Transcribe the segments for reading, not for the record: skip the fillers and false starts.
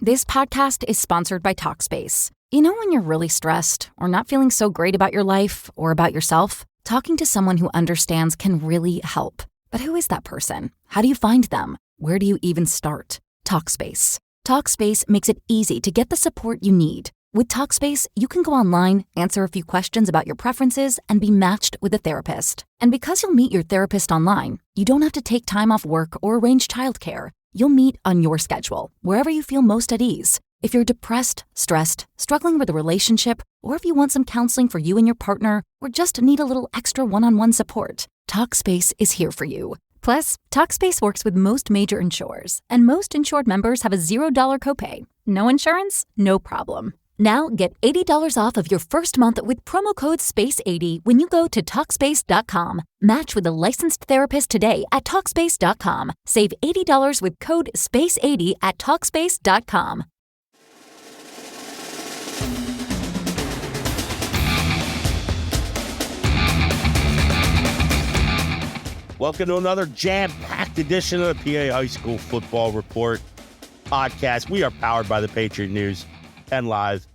This podcast is sponsored by Talkspace. You know when you're really stressed or not feeling so great about your life or about yourself? Talking to someone who understands can really help. But who is that person? How do you find them? Where do you even start? Talkspace. Talkspace makes it easy to get the support you need. With Talkspace, you can go online, answer a few questions about your preferences, and be matched with a therapist. And because you'll meet your therapist online, you don't have to take time off work or arrange childcare. You'll meet on your schedule, wherever you feel most at ease. If you're depressed, stressed, struggling with a relationship, or if you want some counseling for you and your partner, or just need a little extra one-on-one support, Talkspace is here for you. Plus, Talkspace works with most major insurers, and most insured members have a $0 copay. No insurance? No problem. Now get $80 off of your first month with promo code SPACE80 when you go to Talkspace.com. Match with a licensed therapist today at Talkspace.com. Save $80 with code SPACE80 at Talkspace.com. Welcome to another jam-packed edition of the PA High School Football Report podcast. We are powered by the Patriot News, PennLive,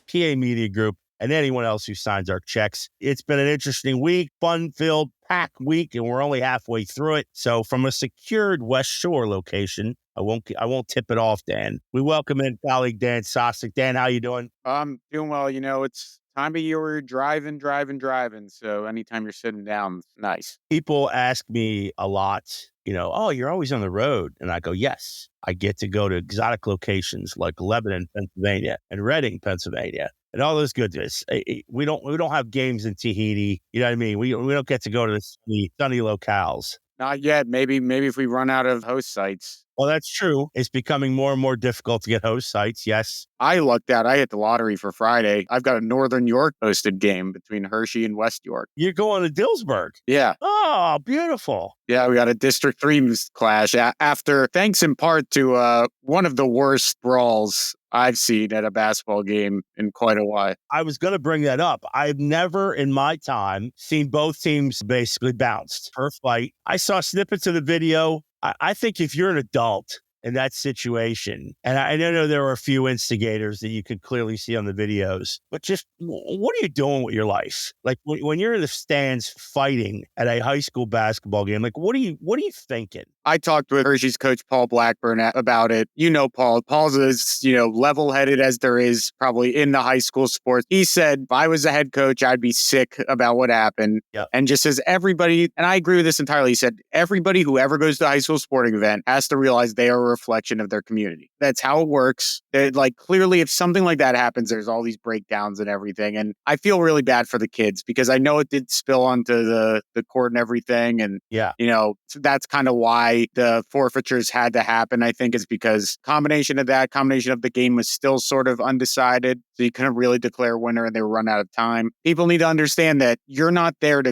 PA Media Group, and anyone else who signs our checks. It's been an interesting week, fun-filled, packed week, and we're only halfway through it. So from a secured West Shore location, I won't tip it off, Dan. We welcome in colleague Dan Sostek. Dan, how you doing? I'm doing well. You know, it's time of year where you're driving. So anytime you're sitting down, it's nice. People ask me a lot, oh, you're always on the road. And I go, yes, I get to go to exotic locations like Lebanon, Pennsylvania and Reading, Pennsylvania and all those goodness. We don't have games in Tahiti. You know what I mean? We don't get to go to the sunny locales. Not yet. Maybe if we run out of host sites. Well, that's true. It's becoming more and more difficult to get host sites. Yes. I lucked out. I hit the lottery for Friday. I've got a Northern York hosted game between Hershey and West York. You're going to Dillsburg. Yeah. Oh, beautiful. Yeah, we got a District 3 clash after, thanks in part to one of the worst brawls I've seen at a basketball game in quite a while. I was going to bring that up. I've never in my time seen both teams basically bounced per fight. I saw snippets of the video. I think if you're an adult in that situation, and I know there were a few instigators that you could clearly see on the videos, but just what are you doing with your life? Like when you're in the stands fighting at a high school basketball game, like what are you thinking? I talked with Hershey's coach, Paul Blackburn, about it. You know, Paul's as, level-headed as there is probably in the high school sports. He said, if I was a head coach, I'd be sick about what happened. Yep. And just as everybody, and I agree with this entirely, he said, everybody who ever goes to a high school sporting event has to realize they are a reflection of their community. That's how it works. Clearly, if something like that happens, there's all these breakdowns and everything. And I feel really bad for the kids because I know it did spill onto the court and everything. And, so that's kind of why the forfeitures had to happen. I think is because combination of the game was still sort of undecided. So you couldn't really declare a winner and they were run out of time. People need to understand that you're not there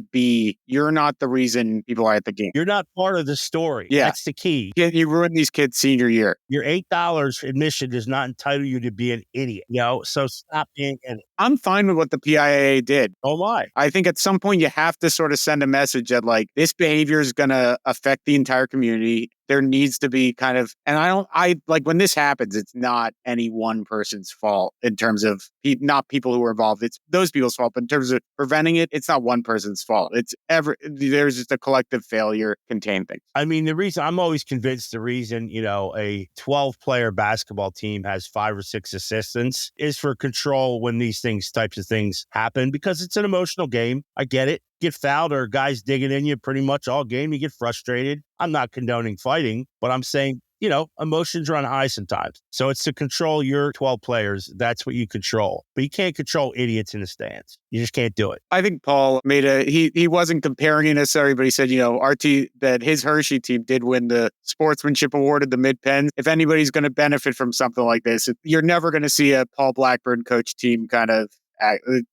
you're not the reason people are at the game. You're not part of the story. Yeah. That's the key. You ruined these kids' senior year. Your $8 admission does not entitle you to be an idiot. So stop being an idiot. I'm fine with what the PIAA did. Oh my. I think at some point you have to sort of send a message that this behavior is going to affect the entire community. There needs to be kind of, and when this happens, it's not any one person's fault in terms of not people who are involved. It's those people's fault. But in terms of preventing it, it's not one person's fault. There's just a collective failure contained things. I mean, I'm always convinced the reason, a 12-player basketball team has 5 or 6 assistants is for control when these types of things happen because it's an emotional game. I get it. Get fouled or guys digging in you pretty much all game. You get frustrated. I'm not condoning fighting, but I'm saying, emotions run high sometimes. So it's to control your 12 players. That's what you control. But you can't control idiots in the stands. You just can't do it. I think Paul made he wasn't comparing it necessarily, but he said, that his Hershey team did win the sportsmanship award at the Mid-Penn. If anybody's going to benefit from something like this, you're never going to see a Paul Blackburn coach team kind of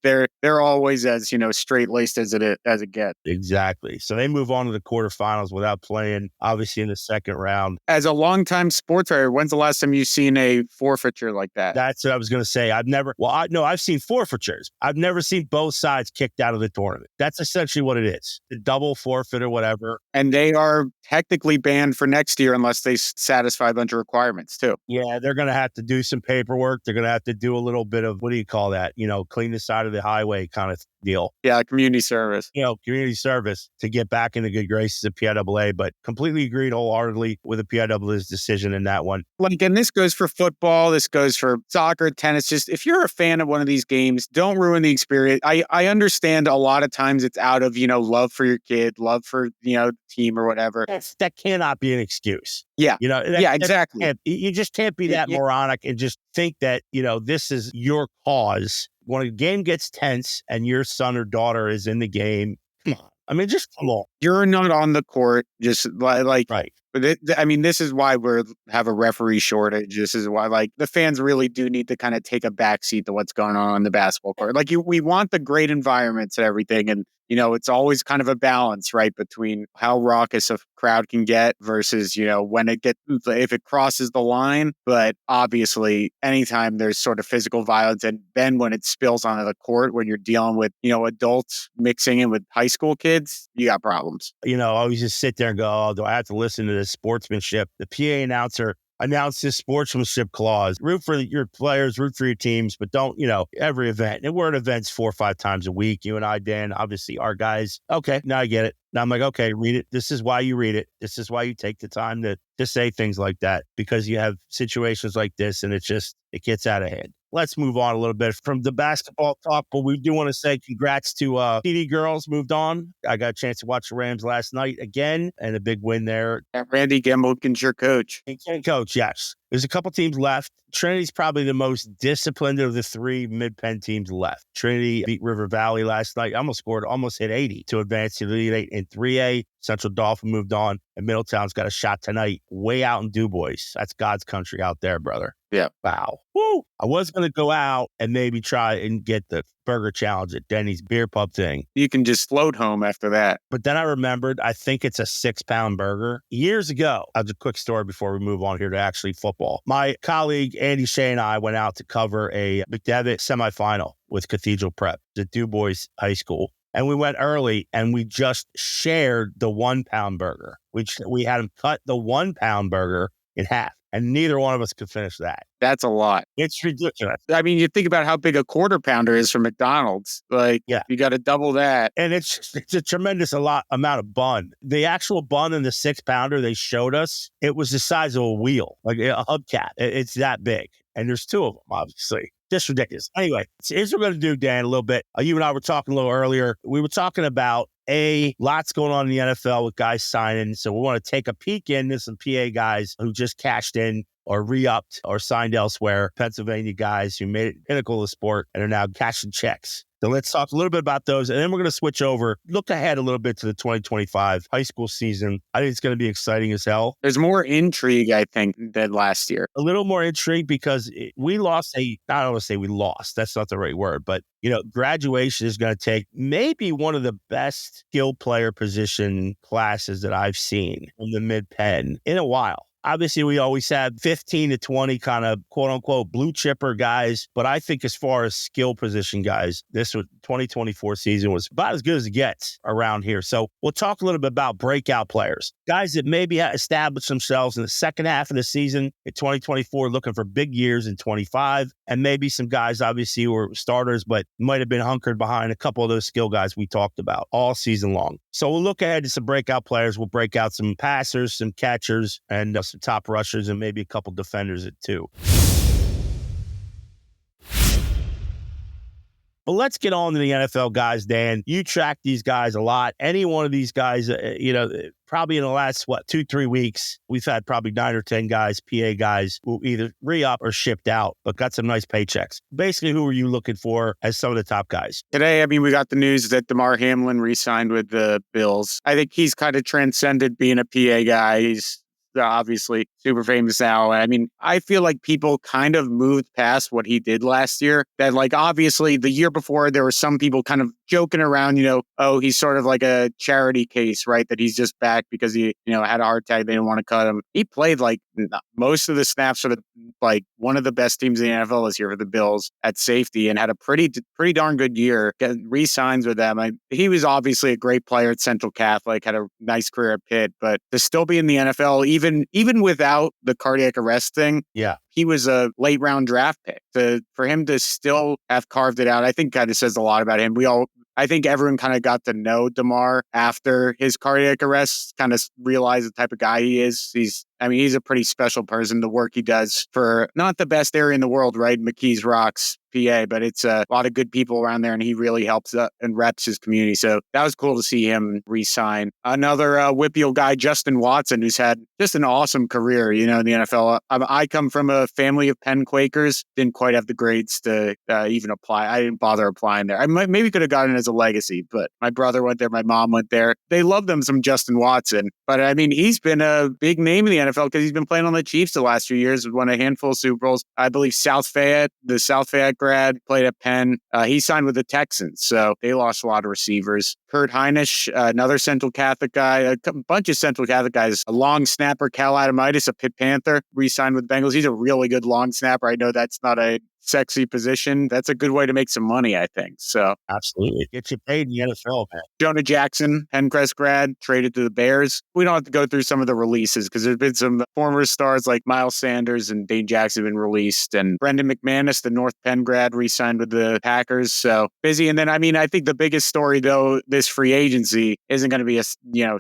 they're always as straight laced as it gets. Exactly. So they move on to the quarterfinals without playing, obviously, in the second round. As a longtime sports writer, when's the last time you've seen a forfeiture like that? That's what I was going to say. I've seen forfeitures. I've never seen both sides kicked out of the tournament. That's essentially what it is. The double forfeit or whatever. And they are technically banned for next year unless they satisfy a bunch of requirements too. Yeah, they're going to have to do some paperwork. They're going to have to do a little bit of, what do you call that? Clean the side of the highway kind of deal. Yeah, community service. Community service to get back in the good graces of PIAA, but completely agreed wholeheartedly with the PIAA's decision in that one. And this goes for football. This goes for soccer, tennis. Just if you're a fan of one of these games, don't ruin the experience. I understand a lot of times it's out of, love for your kid, love for, team or whatever. That cannot be an excuse. Yeah. Exactly. You just can't be that moronic and just think that, this is your cause. When a game gets tense and your son or daughter is in the game, come on. I mean, just come on. You're not on the court. Just like right. But this is why we have a referee shortage. This is why, the fans really do need to kind of take a backseat to what's going on the basketball court. We want the great environments and everything, and it's always kind of a balance, right, between how raucous a crowd can get versus when if it crosses the line. But obviously, anytime there's sort of physical violence, and then when it spills onto the court, when you're dealing with adults mixing in with high school kids, you got problems. I always just sit there and go, oh, do I have to listen to this sportsmanship? The PA announcer announced this sportsmanship clause. Root for your players, root for your teams, but don't, every event. And we're at events 4 or 5 times a week. You and I, Dan, obviously our guys. Okay, now I get it. Now I'm like, okay, read it. This is why you read it. This is why you take the time to say things like that, because you have situations like this and it gets out of hand. Let's move on a little bit from the basketball talk, but we do want to say congrats to PD girls moved on. I got a chance to watch the Rams last night again, and a big win there. Randy Gembelkin's your coach. Coach, yes. There's a couple teams left. Trinity's probably the most disciplined of the 3 mid-pen teams left. Trinity beat River Valley last night. Almost hit 80 to advance to the Elite 8 in 3A. Central Dauphin moved on, and Middletown's got a shot tonight way out in DuBois. That's God's country out there, brother. Yeah. Wow. Woo. I was going to go out and maybe try and get the burger challenge at Denny's beer pub thing. You can just float home after that. But then I remembered, I think it's a 6-pound burger. Years ago, I'll do a quick story before we move on here to actually football. My colleague, Andy Shea, and I went out to cover a McDevitt semifinal with Cathedral Prep at DuBois High School. And we went early and we just shared the 1-pound burger. We had them cut the 1-pound burger in half. And neither one of us could finish that. That's a lot. It's ridiculous. I mean, you think about how big a quarter pounder is from McDonald's. You got to double that. And it's a tremendous amount of bun. The actual bun in the 6-pounder they showed us, it was the size of a wheel, like a hubcap. It's that big. And there's 2 of them, obviously. Just ridiculous. Anyway, here's what we're going to do, Dan, a little bit. You and I were talking a little earlier. We were talking about lots going on in the NFL with guys signing. So we want to take a peek into some PA guys who just cashed in or re-upped or signed elsewhere. Pennsylvania guys who made it pinnacle of the sport and are now cashing checks. So let's talk a little bit about those. And then we're going to switch over, look ahead a little bit to the 2025 high school season. I think it's going to be exciting as hell. There's more intrigue, I think, than last year. A little more intrigue because we lost I don't want to say we lost. That's not the right word. But, graduation is going to take maybe one of the best skill player position classes that I've seen from the mid-pen in a while. Obviously, we always have 15 to 20 kind of quote-unquote blue chipper guys. But I think as far as skill position guys, this 2024 season was about as good as it gets around here. So we'll talk a little bit about breakout players. Guys that maybe established themselves in the second half of the season in 2024, looking for big years in 25. And maybe some guys, obviously, who were starters, but might have been hunkered behind a couple of those skill guys we talked about all season long. So we'll look ahead to some breakout players. We'll break out some passers, some catchers, and some top rushers, and maybe a couple defenders too. But let's get on to the NFL guys, Dan. You track these guys a lot. Any one of these guys, probably in the last, 2-3 weeks, we've had probably 9 or 10 guys, PA guys, who either re-up or shipped out, but got some nice paychecks. Basically, who are you looking for as some of the top guys? Today, we got the news that DeMar Hamlin re-signed with the Bills. I think he's kind of transcended being a PA guy. He's obviously super famous now. I mean, I feel like people kind of moved past what he did last year. That like obviously the year before there were some people kind of joking around, oh, he's sort of like a charity case, right? That he's just back because he, had a heart attack. They didn't want to cut him. He played like most of the snaps for like one of the best teams in the NFL this year for the Bills at safety and had a pretty darn good year. Re-signs with them. He was obviously a great player at Central Catholic, had a nice career at Pitt, but to still be in the NFL, even without the cardiac arrest thing, Yeah. he was a late round draft pick. For him to still have carved it out, I think kind of says a lot about him. I think everyone kind of got to know DeMar after his cardiac arrest, kind of realized the type of guy he is. He's a pretty special person. The work he does for not the best area in the world, right? McKees Rocks, PA, but it's a lot of good people around there, and he really helps and reps his community. So that was cool to see him re-sign. Another WPIAL guy, Justin Watson, who's had just an awesome career, in the NFL. I come from a family of Penn Quakers, didn't quite have the grades to even apply. I didn't bother applying there. I maybe could have gotten it as a legacy, but my brother went there, my mom went there. They love them some Justin Watson, but he's been a big name in the NFL because he's been playing on the Chiefs the last few years, won a handful of Super Bowls. I believe the South Fayette grad, played at Penn. He signed with the Texans, so they lost a lot of receivers. Kurt Heinisch, another Central Catholic guy, a bunch of Central Catholic guys. A long snapper, Cal Adamitis, a Pitt Panther, re-signed with Bengals. He's a really good long snapper. I know that's not a sexy position. That's a good way to make some money, I think. So absolutely. Get you paid in the NFL, man. Jonah Jackson, Pencrest grad, traded to the Bears. We don't have to go through some of the releases because there's been some former stars like Miles Sanders and Dane Jackson have been released. And Brendan McManus, the North Penn grad, re-signed with the Packers. So busy. And then, I think the biggest story, though, this free agency isn't going to be a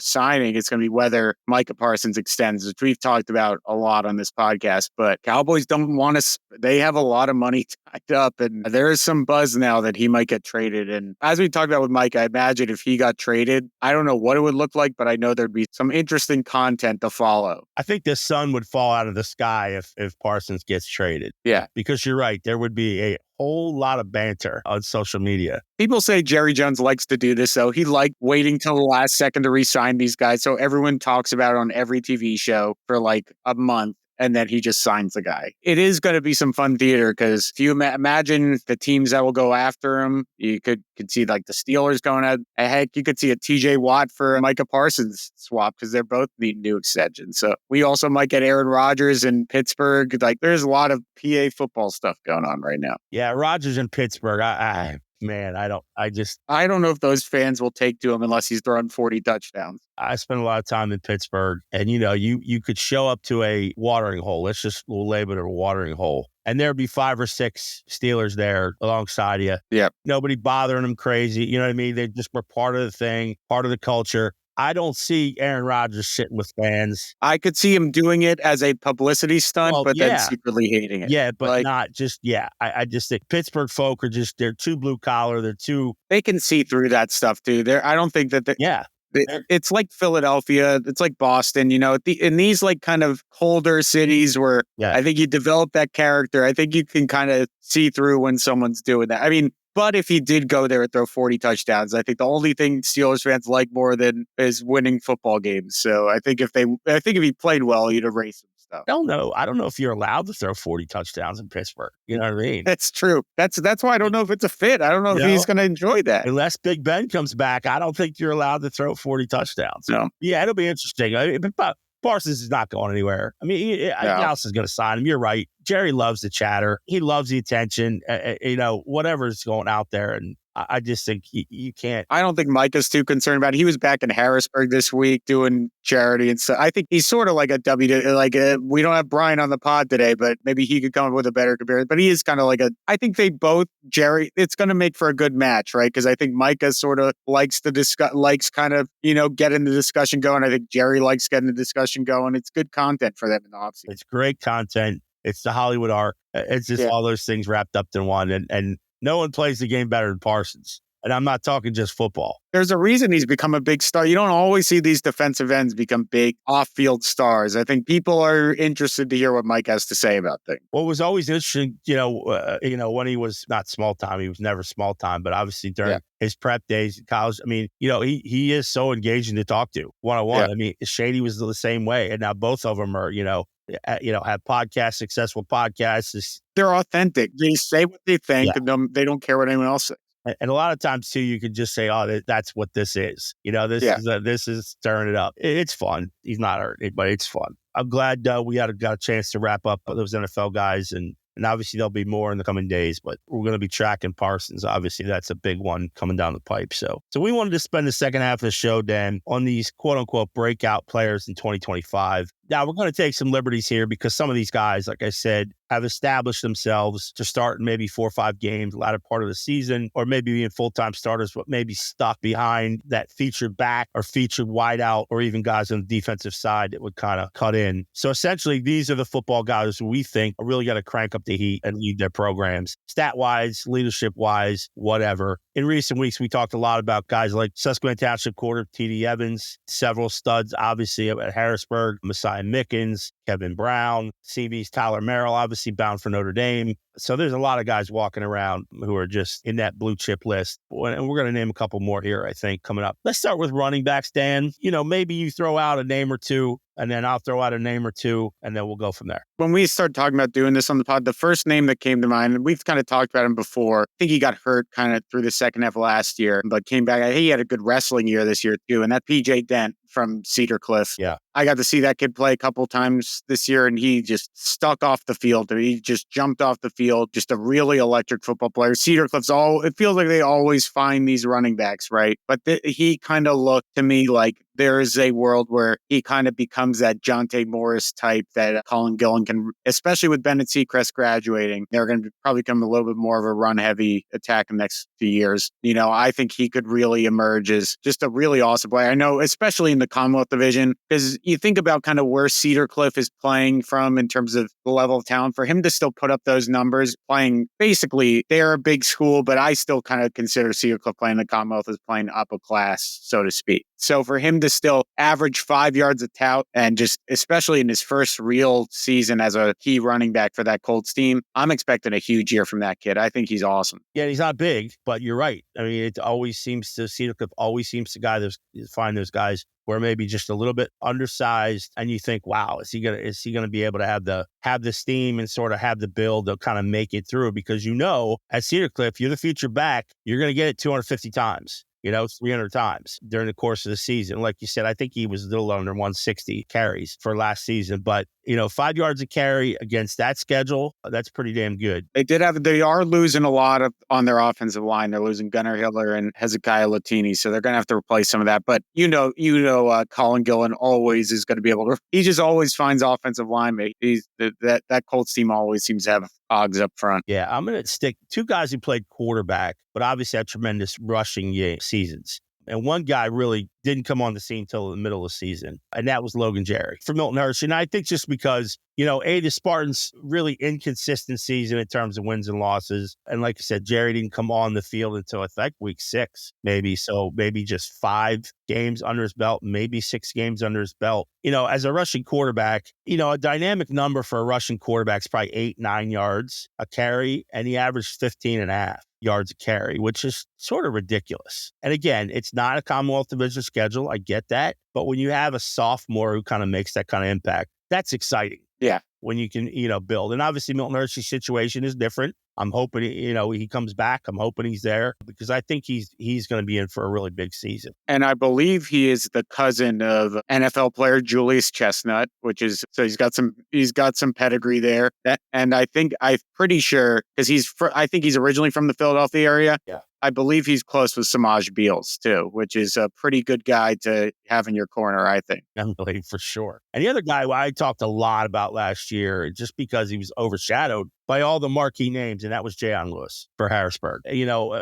signing. It's going to be whether Micah Parsons extends, which we've talked about a lot on this podcast. But Cowboys don't want to. They have a lot of money tied up, and there is some buzz now that he might get traded. And as we talked about with Mike, I imagine if he got traded, I don't know what it would look like, but I know there'd be some interesting content to follow. I think the sun would fall out of the sky if Parsons gets traded. Yeah. Because you're right. There would be a whole lot of banter on social media. People say Jerry Jones likes to do this, though. He liked waiting till the last second to re-sign these guys. So everyone talks about it on every TV show for like a month. And then he just signs the guy. It is going to be some fun theater because if you imagine the teams that will go after him, you could see like the Steelers going out. Heck, you could see a TJ Watt for a Micah Parsons swap because they're both need new extensions. So we also might get Aaron Rodgers in Pittsburgh. Like there's a lot of PA football stuff going on right now. Yeah, Rodgers in Pittsburgh. Man, I don't know if those fans will take to him unless he's throwing 40 touchdowns. I spent a lot of time in Pittsburgh, and you could show up to a watering hole. We'll label it a watering hole. And there'd be 5 or 6 Steelers there alongside you. Yeah. Nobody bothering them crazy. You know what I mean? They just were part of the thing, part of the culture. I don't see Aaron Rodgers sitting with fans. I could see him doing it as a publicity stunt, then secretly hating it. Yeah, but not just, I just think Pittsburgh folk they're too blue collar. They can see through that stuff too. I don't think that it's like Philadelphia. It's like Boston, in these like kind of colder cities where I think you develop that character. I think you can kind of see through when someone's doing that. But if he did go there and throw 40 touchdowns, I think the only thing Steelers fans like more than is winning football games. So I think if he played well, he'd erase some stuff. I don't know if you're allowed to throw 40 touchdowns in Pittsburgh. You know what I mean? That's true. That's why I don't know if it's a fit. I don't know if he's going to enjoy that. Unless Big Ben comes back, I don't think you're allowed to throw 40 touchdowns. No. Yeah, it'll be interesting. Parsons is not going anywhere. Dallas is going to sign him. You're right. Jerry loves the chatter. He loves the attention. Whatever's going out there, and I just think you can't. I don't think Mike is too concerned about it. He was back in Harrisburg this week doing charity and stuff. I think he's sort of like we don't have Brian on the pod today, but maybe he could come up with a better comparison. But he is kind of I think they both, Jerry, it's going to make for a good match, right? Because I think Micah sort of likes to kind of, getting the discussion going. I think Jerry likes getting the discussion going. It's good content for them in the offseason. It's great content. It's the Hollywood art. It's just all those things wrapped up in one. And no one plays the game better than Parsons. And I'm not talking just football. There's a reason he's become a big star. You don't always see these defensive ends become big off-field stars. I think people are interested to hear what Mike has to say about things. What was always interesting, when he was not small time, he was never small time, but obviously during his prep days in college, I mean, he is so engaging to talk to one-on-one. I mean, Shady was the same way. And now both of them are, have podcasts, successful podcasts. They're authentic. They say what they think, and they don't care what anyone else says. And a lot of times too, you could just say, "Oh, that's what this is." This is stirring it up. It's fun. He's not hurt, but it's fun. I'm glad we got a chance to wrap up those NFL guys, and obviously there'll be more in the coming days. But we're going to be tracking Parsons. Obviously, that's a big one coming down the pipe. So we wanted to spend the second half of the show, Dan, on these quote unquote breakout players in 2025. Now, we're going to take some liberties here because some of these guys, like I said, have established themselves to start in maybe 4 or 5 games, latter part of the season, or maybe being full-time starters, but maybe stuck behind that featured back or featured wideout, or even guys on the defensive side that would kind of cut in. So essentially, these are the football guys who we think are really going to crank up the heat and lead their programs, stat-wise, leadership-wise, whatever. In recent weeks, we talked a lot about guys like Susquehanna Township quarter T.D. Evans, several studs, obviously, at Harrisburg, Messiah Mickens, Kevin Brown, CV's Tyler Merrill, obviously bound for Notre Dame. So there's a lot of guys walking around who are just in that blue chip list. And we're going to name a couple more here, I think, coming up. Let's start with running backs, Dan. Maybe you throw out a name or two, and then I'll throw out a name or two, and then we'll go from there. When we started talking about doing this on the pod, the first name that came to mind, and we've kind of talked about him before. I think he got hurt kind of through the second half of last year, but came back. He had a good wrestling year this year, too. And that PJ Dent from Cedar Cliff. Yeah. I got to see that kid play a couple times this year, and he just stuck off the field. He just jumped off the field. Just a really electric football player. Cedar Cliff's it feels like they always find these running backs, right? But he kind of looked to me like there is a world where he kind of becomes that Jonte Morris type that Colin Gillen can, especially with Bennett Seacrest graduating, they're going to probably become a little bit more of a run-heavy attack in the next few years. I think he could really emerge as just a really awesome player. I know, especially in the Commonwealth Division, because you think about kind of where Cedar Cliff is playing from in terms of the level of talent. For him to still put up those numbers, playing basically, they're a big school, but I still kind of consider Cedar Cliff playing the Commonwealth as playing up a class, so to speak. So for him to still average 5 yards a tout, and just especially in his first real season as a key running back for that Colts team, I'm expecting a huge year from that kid. I think he's awesome. Yeah, he's not big, but you're right. I mean, Cedar Cliff always seems to find those guys who are maybe just a little bit undersized, and you think, wow, is he gonna be able to have the steam and sort of have the build to kind of make it through? Because at Cedar Cliff, you're the future back, you're gonna get it 250 times. 300 times during the course of the season. Like you said, I think he was a little under 160 carries for last season, but 5 yards a carry against that schedule, that's pretty damn good. They are losing a lot on their offensive line. They're losing Gunnar Hiller and Hezekiah Latini, so they're going to have to replace some of that. But Colin Gillen always is going to be able to. He just always finds offensive linemen. That Colts team always seems to have hogs up front. Yeah, I'm going to stick two guys who played quarterback, but obviously had tremendous rushing seasons. And one guy really didn't come on the scene until the middle of the season, and that was Logan Jerry for Milton Hershey. And I think just because, the Spartans really inconsistent season in terms of wins and losses. And like I said, Jerry didn't come on the field until I think week 6, maybe. So maybe just 5 games under his belt, maybe 6 games under his belt. As a rushing quarterback, a dynamic number for a rushing quarterback is probably 8-9 yards a carry, and he averaged 15.5 yards a carry, which is sort of ridiculous. And again, it's not a Commonwealth Division schedule. I get that. But when you have a sophomore who kind of makes that kind of impact, that's exciting. Yeah. When you can, build. And obviously Milton Hershey's situation is different. I'm hoping, he comes back. I'm hoping he's there because I think he's going to be in for a really big season. And I believe he is the cousin of NFL player Julius Chestnut, so he's got some pedigree there. I'm pretty sure because I think he's originally from the Philadelphia area. Yeah. I believe he's close with Samaj Beals too, which is a pretty good guy to have in your corner, I think. Definitely, for sure. And the other guy I talked a lot about last year, just because he was overshadowed by all the marquee names, and that was Jayon Lewis for Harrisburg.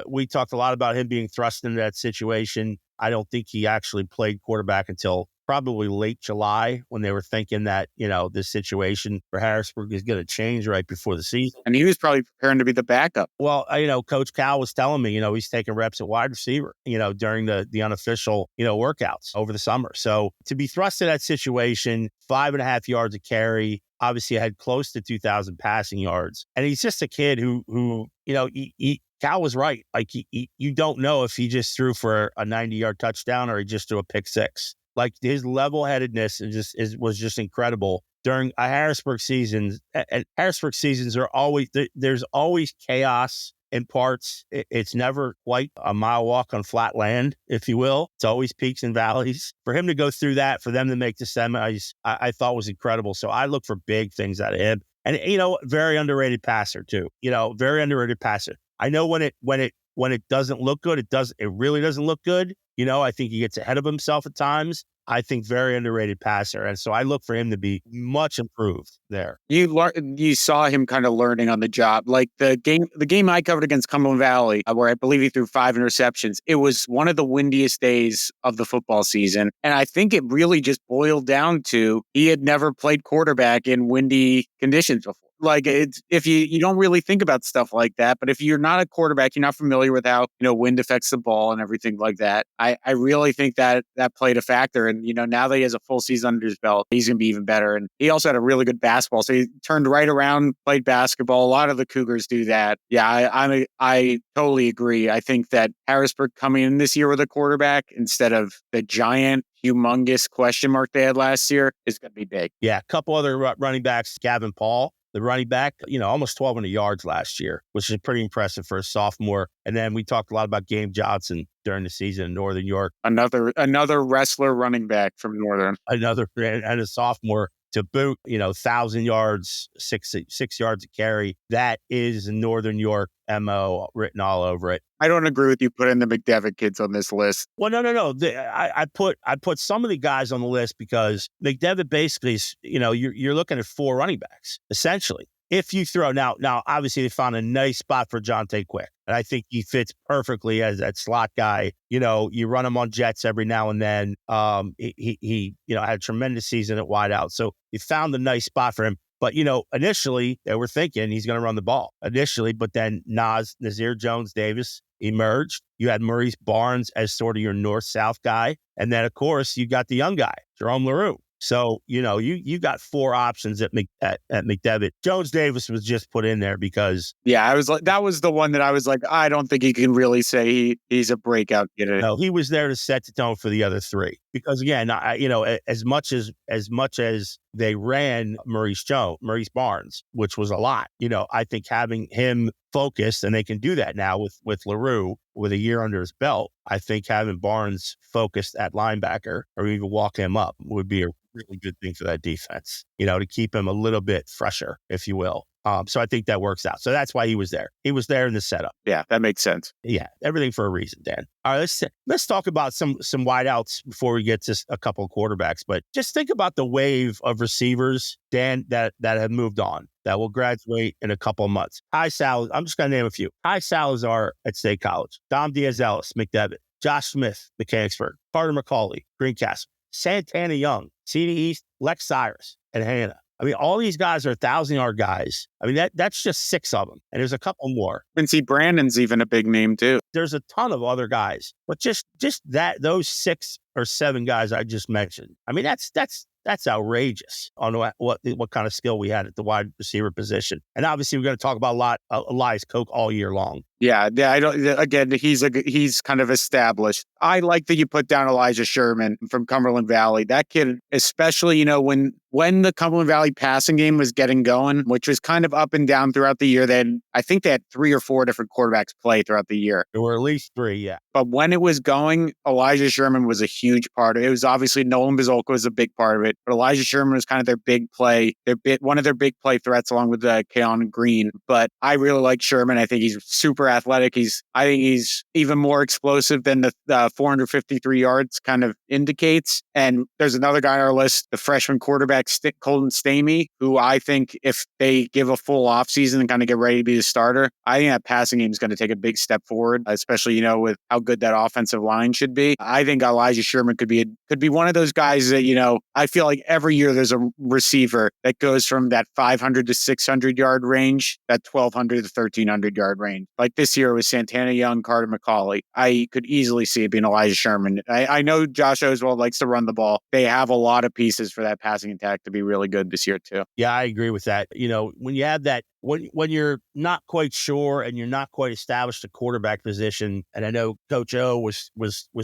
We talked a lot about him being thrust into that situation. I don't think he actually played quarterback until probably late July when they were thinking that, this situation for Harrisburg is going to change right before the season. And he was probably preparing to be the backup. Well, Coach Cal was telling me, he's taking reps at wide receiver, during the unofficial, workouts over the summer. So to be thrust in that situation, 5.5 yards a carry, obviously had close to 2,000 passing yards. And he's just a kid who Cal was right. Like you don't know if he just threw for a 90-yard touchdown or he just threw a pick six. Like his level-headedness was just incredible during a Harrisburg season. And Harrisburg seasons are always there's always chaos in parts. It's never quite a mile walk on flat land, if you will. It's always peaks and valleys. For him to go through that, for them to make the semis, I thought was incredible. So I look for big things out of him. And very underrated passer too. Very underrated passer. I know when it doesn't look good, it really doesn't look good. I think he gets ahead of himself at times. I think very underrated passer. And so I look for him to be much improved there. You saw him kind of learning on the job. Like the game I covered against Cumberland Valley, where I believe he threw 5 interceptions. It was one of the windiest days of the football season. And I think it really just boiled down to he had never played quarterback in windy conditions before. Like it's, if you don't really think about stuff like that, but if you're not a quarterback, you're not familiar with how, wind affects the ball and everything like that. I really think that played a factor. And, now that he has a full season under his belt, he's going to be even better. And he also had a really good basketball. So he turned right around, played basketball. A lot of the Cougars do that. Yeah, I totally agree. I think that Harrisburg coming in this year with a quarterback instead of the giant, humongous question mark they had last year is going to be big. Yeah, a couple other running backs, Gavin Paul, the running back, almost 1,200 yards last year, which is pretty impressive for a sophomore. And then we talked a lot about Game Johnson during the season in Northern York. Another wrestler running back from Northern. And a sophomore to boot, 1,000 yards, six yards a carry. That is Northern York MO written all over it. I don't agree with you putting the McDevitt kids on this list. Well, no. I put some of the guys on the list because McDevitt basically is, you're looking at 4 running backs, essentially. If you throw now, obviously they found a nice spot for Jonte Quick. And I think he fits perfectly as that slot guy. You run him on jets every now and then. He had a tremendous season at wideout. So you found a nice spot for him. But, initially they were thinking he's going to run the ball initially, but then Nazir Jones-Davis emerged. You had Maurice Barnes as sort of your north-south guy. And then, of course, you got the young guy, Jerome LaRue. So, you got 4 options at McDevitt. Jones-Davis was just put in there because... Yeah, I was like, that was the one that I was like, I don't think he can really say he's a breakout kid. No, he was there to set the tone for the other 3. Because again, as much as they ran Maurice Barnes, which was a lot, I think having him focused, and they can do that now with LaRue with a year under his belt, I think having Barnes focused at linebacker or even walk him up would be a really good thing for that defense, to keep him a little bit fresher, if you will. So I think that works out. So that's why he was there. He was there in the setup. Yeah, that makes sense. Yeah, everything for a reason, Dan. All right, let's talk about some wideouts before we get to a couple of quarterbacks. But just think about the wave of receivers, Dan, that have moved on, that will graduate in a couple of months. I'm just going to name a few. Ty Salazar at State College, Dom Diaz-Ellis, McDevitt, Josh Smith, Mechanicsburg, Carter McCauley, Greencastle, Santana Young, CD East, Lex Cyrus, and Hannah. I mean, all these guys are 1,000-yard guys. I mean, that's just 6 of them. And there's a couple more. Quincy Brandon's even a big name, too. There's a ton of other guys. But just those 6 or 7 guys I just mentioned. I mean, that's outrageous on what kind of skill we had at the wide receiver position. And obviously, we're going to talk about Elias Koch all year long. Yeah. I don't. Again, he's kind of established. I like that you put down Elijah Sherman from Cumberland Valley. That kid, especially, when the Cumberland Valley passing game was getting going, which was kind of up and down throughout the year, then I think they had 3 or 4 different quarterbacks play throughout the year. There were at least 3, yeah. But when it was going, Elijah Sherman was a huge part of it. It was obviously Nolan Bizolka was a big part of it, but Elijah Sherman was kind of their big play, one of their big play threats along with Keon Green. But I really like Sherman. I think he's super athletic. I think he's even more explosive than the 453 yards kind of indicates. And there's another guy on our list, the freshman quarterback, Colton Stamey, who I think if they give a full offseason and kind of get ready to be the starter, I think that passing game is going to take a big step forward, especially, with how good that offensive line should be. I think Elijah Sherman could be one of those guys that, I feel like every year there's a receiver that goes from that 500 to 600 yard range, that 1200 to 1300 yard range. Like this year with Santana Young, Carter McCauley. I could easily see it being Elijah Sherman. I know Josh Oswald likes to run the ball. They have a lot of pieces for that passing attack to be really good this year too. Yeah, I agree with that. When you have that, when you're not quite sure and you're not quite established a quarterback position, and I know Coach O was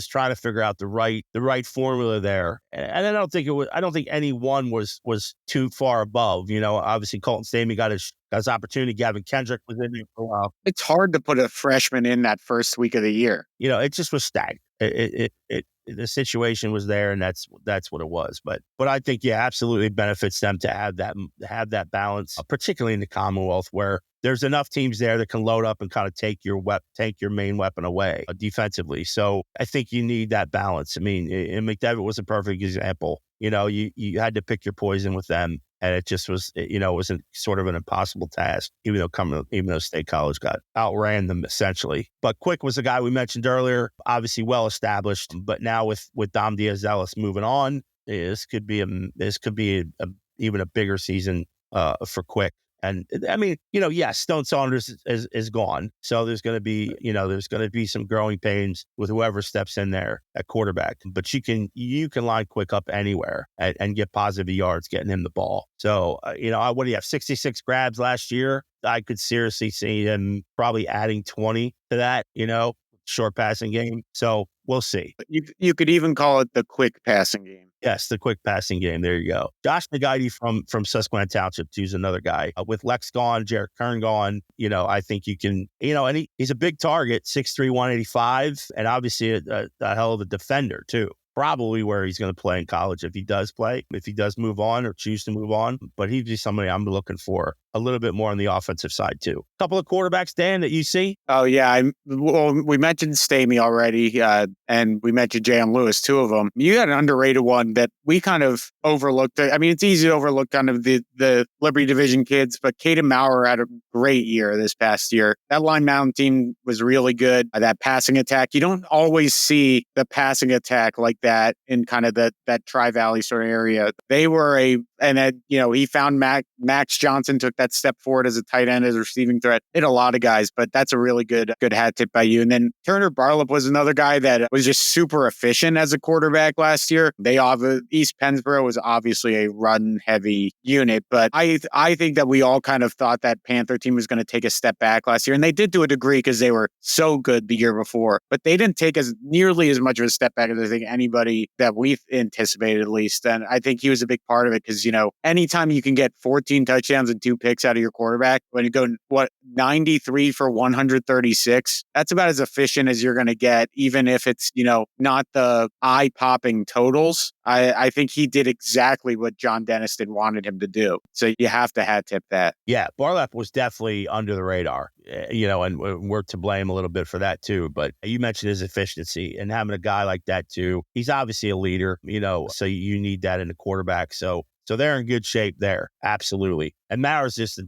trying to figure out the right formula there, and I don't think any one was too far above. Obviously Colton Stamey got his opportunity. Gavin Kendrick was in there for a while. It's hard to put a freshman in that first week of the year. It just was stagnant. The situation was there, and that's what it was. But I think, absolutely benefits them to have that balance, particularly in the Commonwealth, where there's enough teams there that can load up and kind of take your main weapon away defensively. So I think you need that balance. I mean, and McDevitt was a perfect example. You had to pick your poison with them. And it just was, it was sort of an impossible task, even though State College outran them essentially. But Quick was the guy we mentioned earlier, obviously well established. But now with Dom Diaz-Ellis moving on, this could be even a bigger season for Quick. And I mean, Stone Saunders is gone. So there's going to be some growing pains with whoever steps in there at quarterback. But you can line Quick up anywhere and get positive yards getting him the ball. So, what do you have? 66 grabs last year. I could seriously see him probably adding 20 to that, short passing game. So we'll see. You could even call it the quick passing game. Yes, the quick passing game. There you go. Josh Nagide from Susquehanna Township, who's another guy. With Lex gone, Jarrett Kern gone, I think you can, and he's a big target, 6'3", 185, and obviously a hell of a defender too. Probably where he's going to play in college if he does move on or choose to move on. But he'd be somebody I'm looking for a little bit more on the offensive side too. A couple of quarterbacks, Dan, that you see? Oh yeah, we mentioned Stamey already, and we mentioned Jalen Lewis, two of them. You had an underrated one that we kind of overlooked. I mean, it's easy to overlook kind of the Liberty Division kids, but Caden Maurer had a great year this past year. That Line Mountain team was really good. That passing attack, you don't always see the passing attack like that in kind of that Tri-Valley sort of area. They were he found Max Johnson, took that step forward as a tight end, as a receiving threat. Hit a lot of guys, but that's a really good hat tip by you. And then Turner Barlip was another guy that was just super efficient as a quarterback last year. East Pennsboro was obviously a run heavy unit, but I think that we all kind of thought that Panther team was going to take a step back last year, and they did to a degree because they were so good the year before, but they didn't take nearly as much of a step back as I think anybody that we've anticipated, at least. And I think he was a big part of it because, anytime you can get 14 touchdowns and 2 picks out of your quarterback, when you go, 93 for 136, that's about as efficient as you're going to get, even if it's, not the eye-popping totals. I think he did exactly what John Denniston wanted him to do. So you have to hat tip that. Yeah, Barlap was definitely under the radar, and we're to blame a little bit for that too. But you mentioned his efficiency, and having a guy like that too. He's obviously a leader, so you need that in a quarterback. So they're in good shape there. Absolutely. And Maurer's just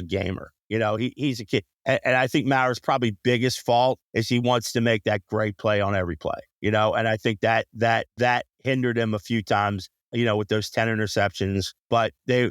a gamer. He's a kid. And I think Maurer's probably biggest fault is he wants to make that great play on every play, and I think that hindered him a few times, with those 10 interceptions, but they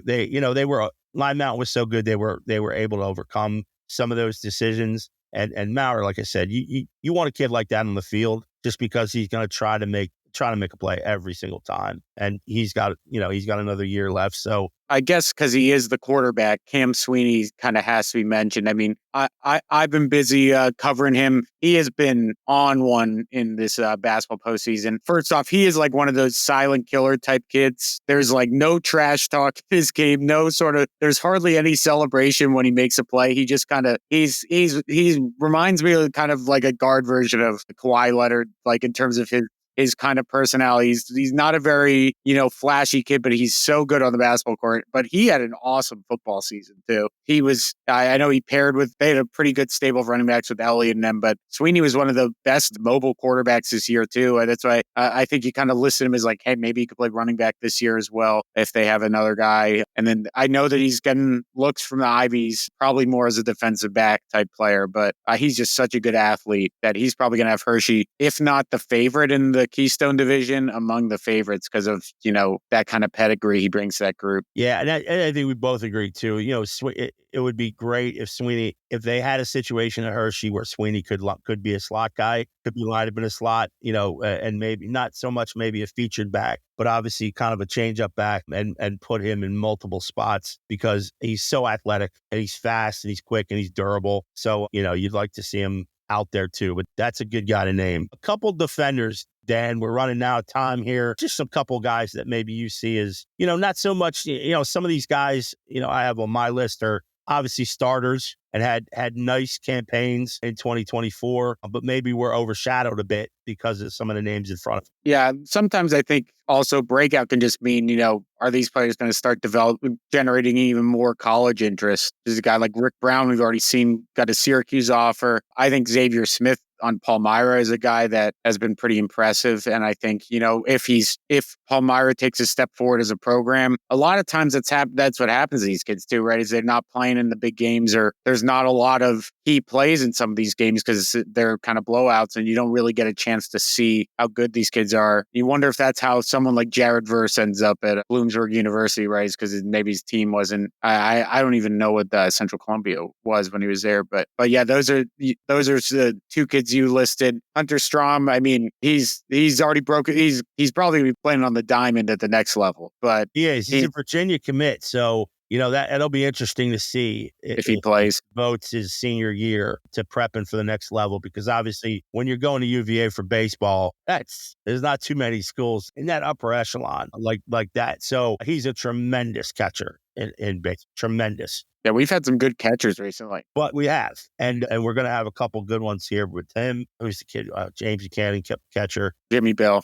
were, Line Mountain was so good. They were able to overcome some of those decisions. And Maurer, like I said, you want a kid like that on the field just because he's going to try to make a play every single time. And he's got another year left. So I guess because he is the quarterback, Cam Sweeney kind of has to be mentioned. I mean, I've been busy covering him. He has been on one in this basketball postseason. First off, he is like one of those silent killer type kids. There's like no trash talk in his game, there's hardly any celebration when he makes a play. He just kind of, he reminds me of kind of like a guard version of Kawhi Leonard, like in terms of his kind of personality. He's not a very, flashy kid, but he's so good on the basketball court. But he had an awesome football season too. I know he paired they had a pretty good stable of running backs with Elliott and them, but Sweeney was one of the best mobile quarterbacks this year too. And that's why I think you kind of listed him as like, hey, maybe he could play running back this year as well if they have another guy. And then I know that he's getting looks from the Ivies, probably more as a defensive back type player, but he's just such a good athlete that he's probably going to have Hershey, if not the favorite in the Keystone division, among the favorites because of, that kind of pedigree he brings to that group. Yeah, and I think we both agree too. It would be great if they had a situation at Hershey where Sweeney could be a slot guy, could be lined up in a slot, and maybe not so much maybe a featured back, but obviously kind of a change up back and put him in multiple spots because he's so athletic and he's fast and he's quick and he's durable. So, you'd like to see him out there too, but that's a good guy to name. A couple defenders, Dan, we're running out of time here. Just some couple guys that maybe you see as, not so much, some of these guys, I have on my list are obviously starters and had nice campaigns in 2024, but maybe were overshadowed a bit because of some of the names in front of them. Yeah, sometimes I think also breakout can just mean, are these players going to start generating even more college interest? There's a guy like Rick Brown we've already seen got a Syracuse offer. I think Xavier Smith on Palmyra is a guy that has been pretty impressive. And I think, if Palmyra takes a step forward as a program, a lot of times that's what happens to these kids too, right? Is they're not playing in the big games or there's not a lot of key plays in some of these games because they're kind of blowouts and you don't really get a chance to see how good these kids are. You wonder if that's how someone like Jared Verse ends up at Bloomsburg University, right? Because maybe his team wasn't, I don't even know what Central Columbia was when he was there. But yeah, those are the two kids you listed. Hunter Strom, I mean, he's already broken. He's probably going to be playing on the diamond at the next level. But he's a Virginia commit. So, that'll be interesting to see if he plays. Votes his senior year to prepping for the next level, because obviously when you're going to UVA for baseball, there's not too many schools in that upper echelon like that. So he's a tremendous catcher in baseball. Tremendous. Yeah, we've had some good catchers recently. But we have. And we're going to have a couple good ones here with him. Who's the kid? James Buchanan, catcher. Jimmy Bell,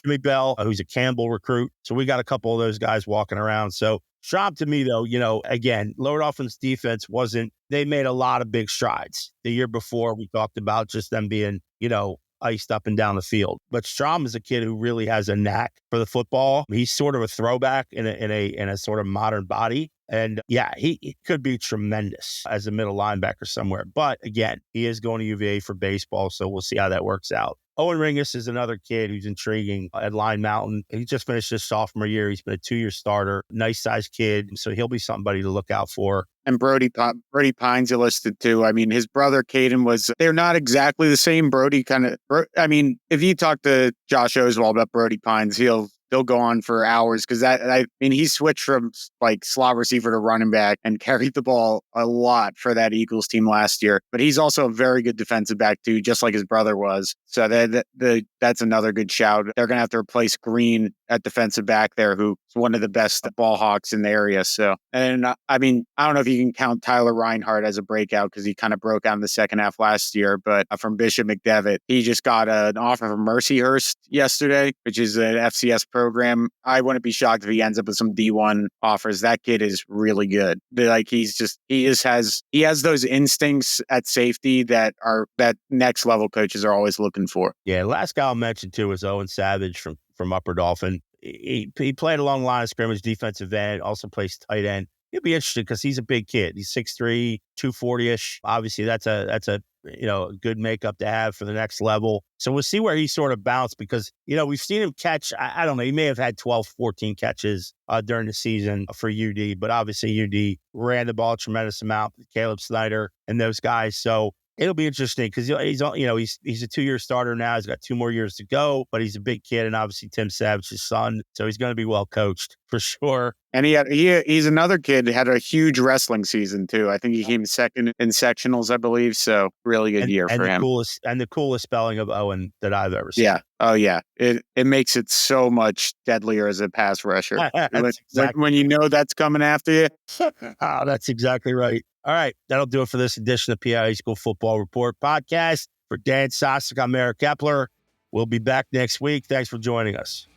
who's a Campbell recruit. So we got a couple of those guys walking around. So Schraub to me, though, again, Lower Dolphins defense they made a lot of big strides. The year before, we talked about just them being, iced up and down the field. But Strom is a kid who really has a knack for the football. He's sort of a throwback in a sort of modern body. And yeah, he could be tremendous as a middle linebacker somewhere. But again, he is going to UVA for baseball, so we'll see how that works out. Owen Ringus is another kid who's intriguing at Line Mountain. He just finished his sophomore year. He's been a 2-year starter, nice sized kid. So he'll be somebody to look out for. And Brody Pines you listed too. I mean, his brother Caden they're not exactly the same. Brody if you talk to Josh Oswald about Brody Pines, they'll go on for hours because he switched from like slot receiver to running back and carried the ball a lot for that Eagles team last year. But he's also a very good defensive back too, just like his brother was. So that's another good shout. They're going to have to replace Green at defensive back there, who's one of the best ball hawks in the area. So, and I don't know if you can count Tyler Reinhardt as a breakout because he kind of broke out in the second half last year, but from Bishop McDevitt, he just got an offer from Mercyhurst yesterday, which is an FCS program. I wouldn't be shocked if he ends up with some D1 offers. That kid is really good. He has those instincts at safety that next level coaches are always looking for. Yeah, last guy I'll mention too is Owen Savage from Upper Dolphin. He played along the line of scrimmage, defensive end, also plays tight end. He'll be interesting because he's a big kid. He's 6'3", 240-ish. Obviously, that's a good makeup to have for the next level. So we'll see where he sort of bounced because, we've seen him catch, I don't know, he may have had 12, 14 catches during the season for UD, but obviously UD ran the ball a tremendous amount with Caleb Snyder and those guys. So it'll be interesting because he's a 2-year starter now. He's got 2 more years to go, but he's a big kid, and obviously Tim Savage's son, so he's going to be well coached for sure. And he's another kid who had a huge wrestling season too. I think he came second in sectionals, I believe. So really good year for him. The coolest spelling of Owen that I've ever seen. Yeah. Oh yeah. It makes it so much deadlier as a pass rusher when you know that's coming after you. Oh, that's exactly right. All right. That'll do it for this edition of PI High School Football Report podcast. For Dan Sostek, I'm Eric Epler. We'll be back next week. Thanks for joining us.